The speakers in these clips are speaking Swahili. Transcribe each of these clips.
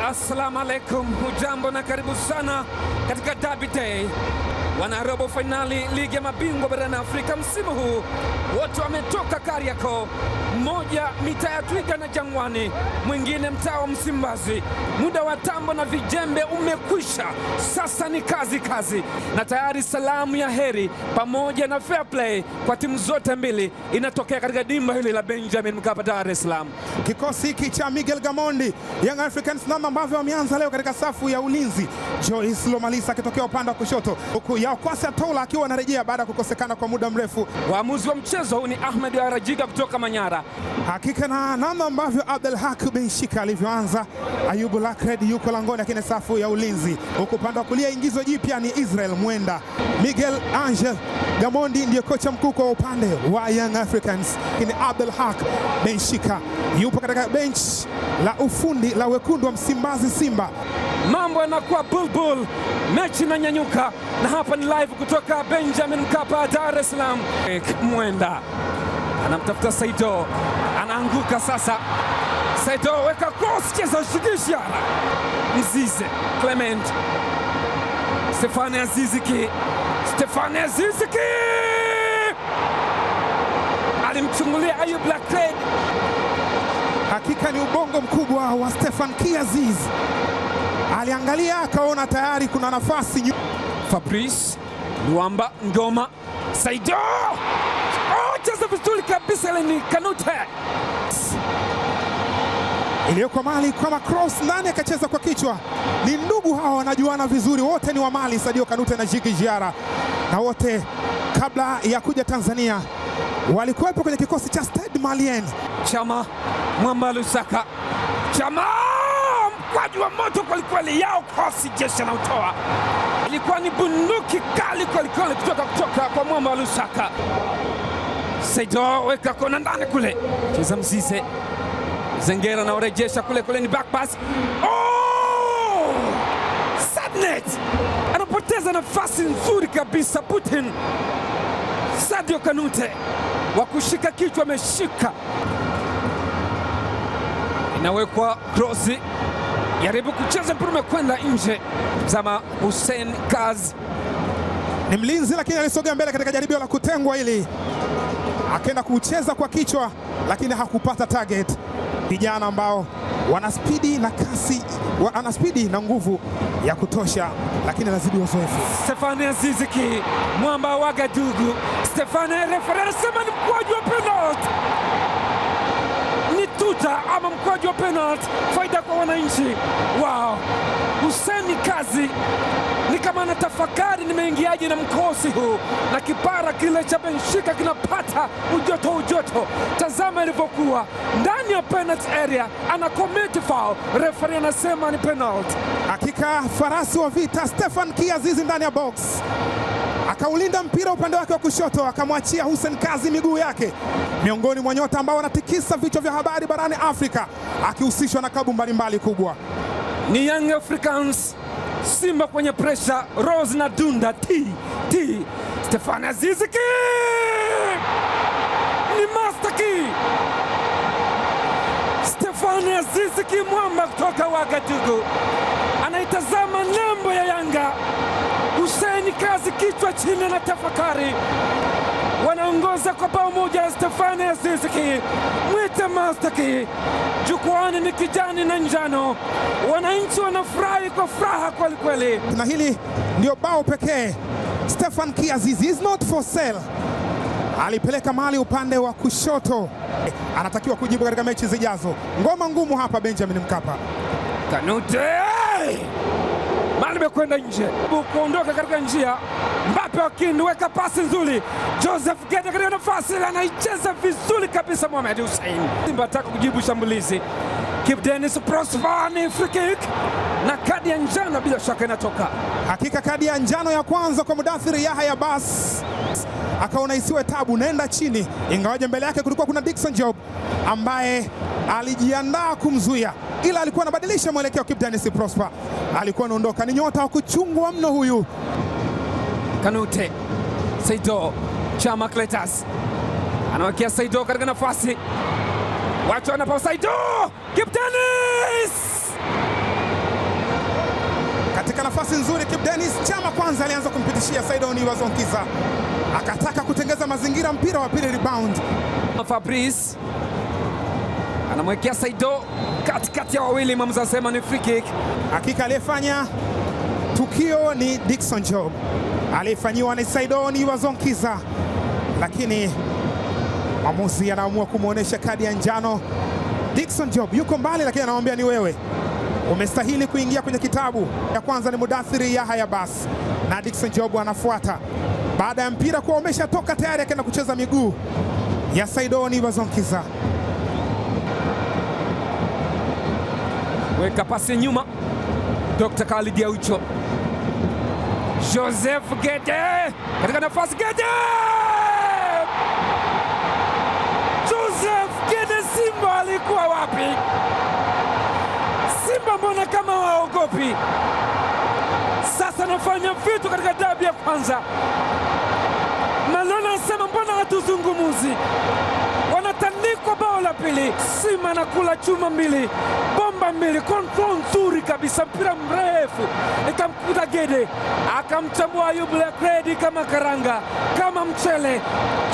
Assalamu alaikum, hujambo na karibu sana katika Derby Day. Wana robo finali ligi ya mabingwa barani Afrika msimu huu. Wote wametoka Kariakoo, mmoja mitaa ya Twiga na Jangwani, mwingine mtaa wa Msimbazi. Muda wa tambo na vijembe umekwisha, sasa ni kazi na tayari salamu ya heri pamoja na fair play kwa timu zote mbili inatokea katika dimba hili la Benjamin Mkapa, Dar es Salaam. Kikosi hiki cha Miguel Gamondi, Young Africans, namna ambavyo wameanza leo katika safu ya ulinzi: Joyce Lomalisa akitokea upande wa kushoto, huku Yao Kwasi Atola akiwa anarejea baada ya kukosekana kwa muda mrefu. Waamuzi wa mchezo huu ni Ahmed Arajiga kutoka Manyara. Hakika na namna ambavyo Abdelhak Benshika alivyoanza, Ayubu Lakred yuko langoni lakini safu ya ulinzi, huku upande wa kulia ingizo jipya ni Israel Mwenda. Miguel Angel Gamondi ndiye kocha mkuu kwa upande wa Young Africans, lakini Abdelhak Benshika yupo katika bench la ufundi la wekundu wa Msimbazi Simba. Mambo yanakuwa bulbul, mechi inanyanyuka, na hapa ni live kutoka Benjamin Mkapa, Dar es Salaam. Mwenda anamtafuta Saido, anaanguka sasa. Saido weka cross, cheza shigisha. Mzize Clement, Stefane Aziziki alimchungulia Ayub Lakred. Hakika ni ubongo mkubwa wa Stefan Kiaziz, aliangalia akaona tayari kuna nafasi. Fabrice Luamba Ngoma, Saido cheza vizuri kabisa, ile ni Kanute iliyoko Mali kama cross ndani, akacheza kwa kichwa. Ni ndugu hawa, wanajuana vizuri, wote ni wa Mali, Sadio Kanute na Djigui Diarra, na wote kabla ya kuja Tanzania walikuwepo kwenye kikosi cha Stade Malien. Chama Mwamba Lusaka, Chama mkwaju wa moto kwelikweli, Yao Kwasi jeshi na utoa, ilikuwa ni bunduki kali kwelikweli kutoka kwa Mwamba Lusaka. Saido weka kona ndani kule, cheza Mzize, Zengera na urejesha kule ni back pass. Sadnet anapoteza nafasi nzuri kabisa. Putin Sadio Kanute wa kushika kichwa ameshika, inawekwa krosi, jaribu kucheza mpira umekwenda nje. Zama Hussein Kazi ni mlinzi lakini alisogea mbele katika jaribio la kutengwa hili, akaenda kucheza kwa kichwa lakini hakupata target. Vijana ambao wana spidi na kasi, wana spidi na nguvu ya kutosha, lakini lazidi uzoefu. Stefane Aziziki, mwamba wa Wagadugu. Stefane, refa anasema ni mkwaju wa penalty. Ni tuta ama mkwaju wa penalty, faida kwa wananchi. Wow, Hussein Kazi ni kama anatafakari nimeingiaje na mkosi huu, na kipara kile cha Benshika kinapata ujoto. Tazama ilivyokuwa ndani ya penalty area, ana commit foul, referee anasema ni penalty. Hakika farasi wa vita Stefan Kiaziz ndani ya box, akaulinda mpira upande wake wa kushoto, akamwachia Hussein Kazi miguu yake, miongoni mwa nyota ambao wanatikisa vichwa vya habari barani Afrika, akihusishwa na klabu mbalimbali kubwa. Ni Young Africans, Simba kwenye pressure, Rose na Dunda Stefane Aziziki ni master key. Stefane Aziziki, mwamba kutoka Wagadugu, anaitazama nembo ya Yanga. Hussein Kazi kichwa chini na tafakari, wanaongoza kwa bao moja. Stefane Aziziki, mwite master key. Jukwani ni kijani na njano, wananchi wanafurahi kwa furaha kweli. Na hili ndio bao pekee. Stefan Kiaziz is not for sale, alipeleka mali upande wa kushoto, anatakiwa kujibu katika mechi zijazo. Ngoma ngumu hapa Benjamin Mkapa. Kanute mali mekwenda nje, kuondoka katika njia. Mbappe wakinweka pasi nzuri, Joseph Gede katika nafasi, anaicheza vizuri kabisa Mohamed Hussein. Simba ataka kujibu shambulizi. Kibu Denis Prosper ni free kick na kadi ya njano bila shaka inatoka. Hakika kadi ya njano ya kwanza kwa Mudathir Yahya Bass, akaona isiwe tabu, naenda chini, ingawaje mbele yake kulikuwa kuna Dickson Job ambaye alijiandaa kumzuia, ila alikuwa anabadilisha mwelekeo. Kibu Denis Prosper alikuwa anaondoka, ni nyota wa kuchungwa mno huyu. Kanute, Saido, Chama Kletas anawekea Saido katika nafasi, watu wanapa Saido, Kibu Denis Dennis Chama kwanza alianza kumpitishia Saidoni Wazonkiza, akataka kutengeza mazingira, mpira wa pili rebound. Fabrice anamwekea Saido katikati ya wawili, mwamuzi anasema ni free kick. Hakika aliyefanya tukio ni Dickson Job, aliyefanyiwa ni Saidoni Wazonkiza, lakini mwamuzi anaamua kumwonyesha kadi ya njano. Dickson Job yuko mbali, lakini anamwambia ni wewe umestahili kuingia kwenye kitabu. Ya kwanza ni Mudathiri Yahya Bas, na Dickson Job anafuata baada ya mpira kuwa umeshatoka tayari, akaenda kucheza miguu ya Saidoni Wazonkiza. Weka pasi nyuma, Dr. Khalid Aucho, Joseph Gede katika nafasi, Gede! Joseph Gede, Simba alikuwa wapi? Simba mbona kama waogopi? Sasa nafanya vitu katika dabi ya kwanza. Malona anasema mbona hatuzungumuzi? Wanatandikwa bao la pili, Simba anakula chuma mbili, bomba mbili, kontrol nzuri kabisa, mpira mrefu ikamkuta Gede, akamchambua Ayub Lakredi kama karanga, kama mchele.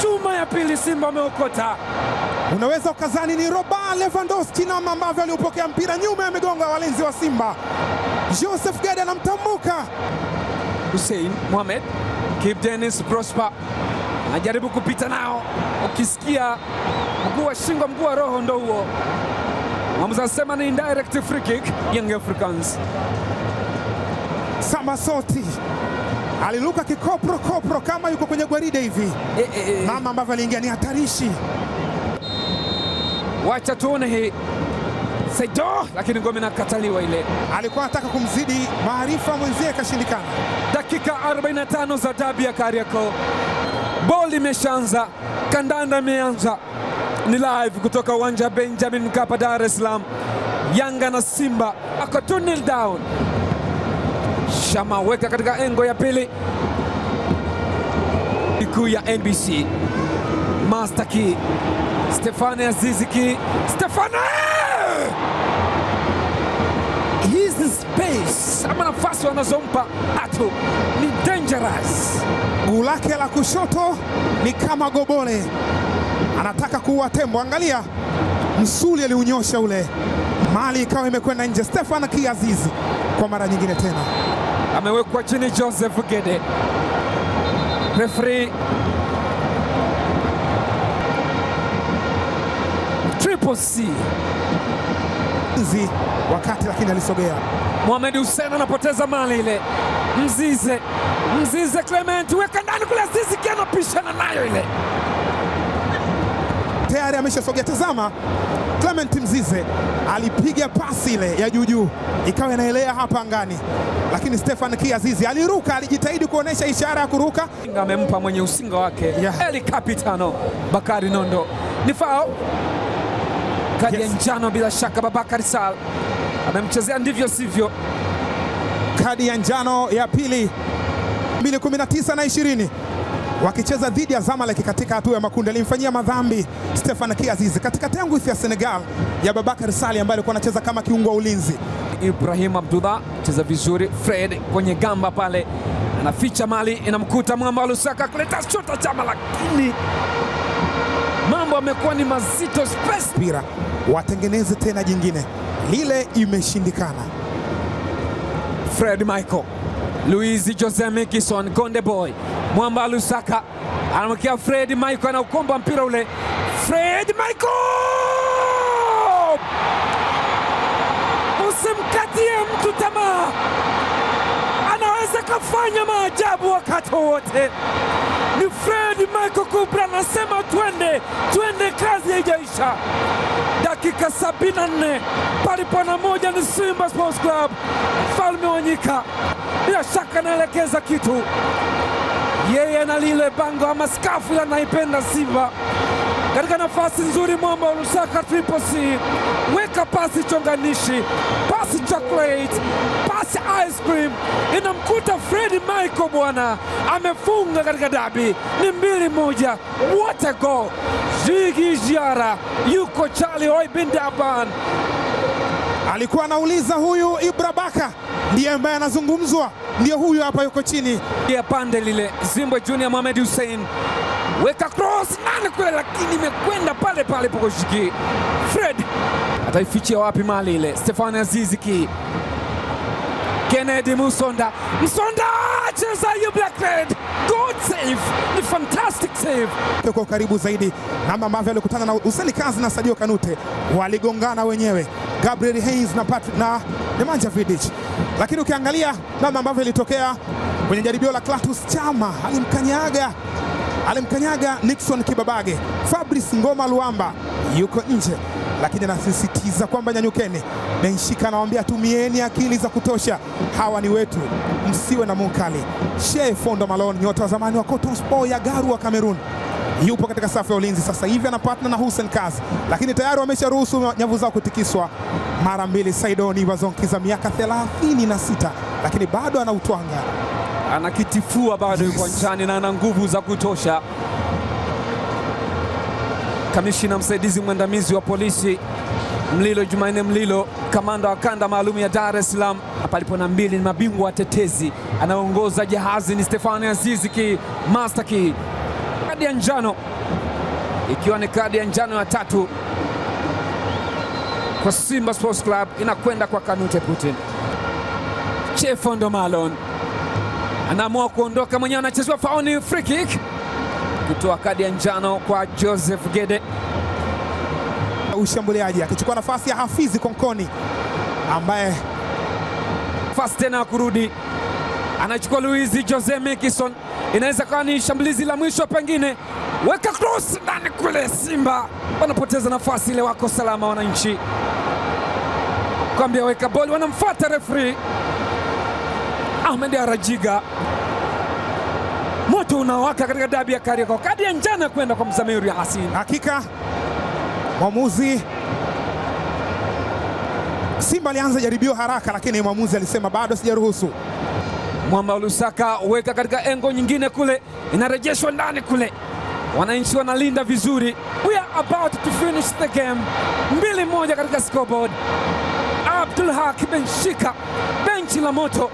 Chuma ya pili Simba ameokota. Unaweza ukazani ni Robert Lewandowski namna ambavyo aliupokea mpira nyuma ya migongo ya walinzi wa Simba. Joseph Gede anamtambuka. Hussein Mohamed, Kip Dennis Prosper anajaribu kupita nao, ukisikia mguu wa shingo mguu wa roho ndo huo. Mwamuzi anasema ni indirect free kick Young Africans. Samasoti aliluka kikopro kama yuko kwenye gwaride hivi. Namna ambavyo aliingia ni hatarishi. Wacha tuone hii Saido, lakini ngome nakataliwa ile. Alikuwa anataka kumzidi maarifa mwenzie, kashindikana. Dakika 45 za dabi ya Kariakoo. Ball imeshaanza, kandanda imeanza. Ni live kutoka uwanja Benjamin Mkapa, Dar es Salaam. Yanga na Simba ako 2-0 down. Shama weka katika engo ya pili. Ikuu ya NBC. Master Key Stefane Aziziki, Stefane! Hizi space ama nafasi wanazompa Atu ni dangerous. Guu lake la kushoto ni kama gobole, anataka kuua tembo. Angalia msuli aliunyosha ule, mali ikawa imekwenda nje. Stefane Kiazizi kwa mara nyingine tena amewekwa chini. Joseph Gede, referee Triple C wakati, lakini alisogea. Mohamed Hussein anapoteza mali ile. Mzize Clement weka ndani kule, Azizi anapishana nayo ile, tayari ameshasogea. Tazama Clement Mzize alipiga pasi ile ya juu ikawa inaelea hapa angani, lakini Stefane Kiazizi aliruka, alijitahidi kuonesha ishara ya kuruka. Amempa mwenye usinga wake Eli Capitano Bakari Nondo. Ni foul. Kadi ya njano bila shaka. Babakari Sal amemchezea ndivyo sivyo. Kadi ya njano ya pili 2019 na 20 wakicheza dhidi ya Zamalek katika hatua ya makundi. Alimfanyia madhambi Stefane Kiazizi katika tengu ya Senegal ya Babakari Sal ambaye alikuwa anacheza kama kiungo wa ulinzi. Ibrahim Abdullah cheza vizuri. Fred kwenye gamba pale anaficha mali, inamkuta Mwamba Lusaka kuleta shota chama, lakini mambo amekuwa ni mazito. Space pira watengeneze tena jingine, lile imeshindikana. Fred Michael, Luiz Jose Mikison, Konde Boy, Mwamba Lusaka anamwekea Fred Michael, anaukomba mpira ule. Fred Michael, usimkatie mtu tamaa, anaweza kafanya maajabu wakati wote. Ni Fred Michael Kubra anasema twende, kazi haijaisha. Dakika 74 palipo na moja ni Simba Sports Club. Mfalme wa Nyika bila shaka anaelekeza kitu, yeye na lile bango ama skafu anaipenda Simba. Katika nafasi nzuri Mwamba Lusaka, Triple C, weka pasi chonganishi, pasi chocolate, pasi ice cream, inamkuta Fred Michael bwana, amefunga katika dabi. Ni 2-1. What a goal! Ziggy Ziara yuko Charlie Oy bin Daban alikuwa anauliza huyu Ibra Baka ndiye ambaye anazungumzwa, ndio huyu hapa yuko chini ya pande lile. Zimbwe Junior Mohamed Hussein weka cross nani kule, lakini imekwenda pale pale Pogoshiki. Fred ataifichia wapi mali ile? Stefan Aziz Ki, Kennedy Musonda cheza hiyo black red. Good save, ni fantastic save. Kwa karibu zaidi, namna ambavyo alikutana na Hussein Kazi na Sadio Kanute, waligongana wenyewe, Gabriel Hayes na Nemanja Vidic. Lakini ukiangalia namna ambavyo ilitokea kwenye jaribio la Clatous Chama, alimkanyaga Nixon Kibabage. Fabrice Ngoma Luamba yuko nje, lakini anasisitiza kwamba nyanyukeni. Benshika anawaambia tumieni akili za kutosha, hawa ni wetu, msiwe na mukali. Shea Fondo Malone, nyota wa zamani wa Cotton Sport ya Garu wa Cameroon, yupo katika safu ya ulinzi sasa hivi, anapatana na Hussein Kazi, lakini tayari wamesharuhusu nyavu zao kutikiswa mara mbili. Saidoni Bazonkiza miaka 36, lakini bado anautwanga, anakitifua bado, yuko nchani na ana nguvu za kutosha. Kamishina msaidizi mwandamizi wa polisi Mlilo Jumanne Mlilo, kamanda wa kanda maalum ya Dar es Salaam, palipo na mbili ni mabingwa watetezi. Anaongoza jahazi ni Stefan Aziz Ki, Master Ki. Kadi ya njano, ikiwa ni kadi ya njano ya 3 kwa Simba Sports Club, inakwenda kwa Kanute Putin. Shea Fondo Malone anaamua kuondoka mwenyewe, anachezwa fauni, free kick, kutoa kadi ya njano kwa Joseph Gede. Ushambuliaji akichukua nafasi ya Hafizi Konkoni, ambaye fast tena kurudi, anachukua Luizi Jose Mekison. Inaweza kuwa ni shambulizi la mwisho pengine, weka cross ndani kule. Simba wanapoteza nafasi ile, wako salama wananchi, kwambia weka boli, wanamfuata referee Ahmed Arajiga. Moto unawaka katika dabi ya Kariakoo, kadi ya njano kwenda kwa Mzamiru Yasin. Hakika mwamuzi, Simba alianza jaribio haraka, lakini mwamuzi alisema bado sijaruhusu. Mwamba Lusaka weka katika engo nyingine kule, inarejeshwa ndani kule, wananchi wanalinda vizuri. We are about to finish the game. 2-1 katika scoreboard. Abdul Haki Benshika, benchi la moto,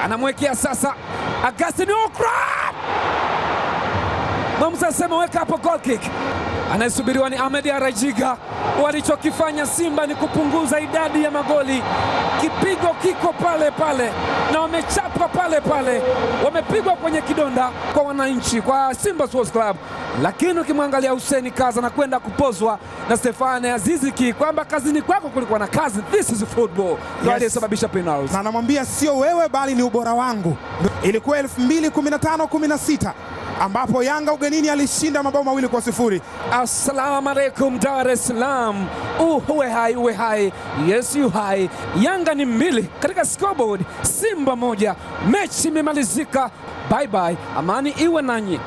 anamwekea sasa Augustine Okra. Mwamuzi anasema weka hapo goal kick. Anayesubiriwa ni Ahmed Arajiga. Walichokifanya Simba ni kupunguza idadi ya magoli. Kipigo kiko pale pale na wamechapa pale pale, wamepigwa kwenye kidonda kwa wananchi, kwa Simba Sports Club. Lakini ukimwangalia Hussein Kazi anakwenda kupozwa na Stefan Aziz Ki kwamba kazini kwako kulikuwa na kazi. This is football. Ndio aliyesababisha penalty. Na anamwambia sio wewe bali ni ubora wangu. Ilikuwa 2015-16 ambapo Yanga ugenini alishinda mabao 2-0. Assalamu alaikum Dar es Salaam. Uwe hai. Yes you hai. Yanga ni 2 katika scoreboard, Simba 1. Mechi imemalizika. Bye bye. Amani iwe nanyi.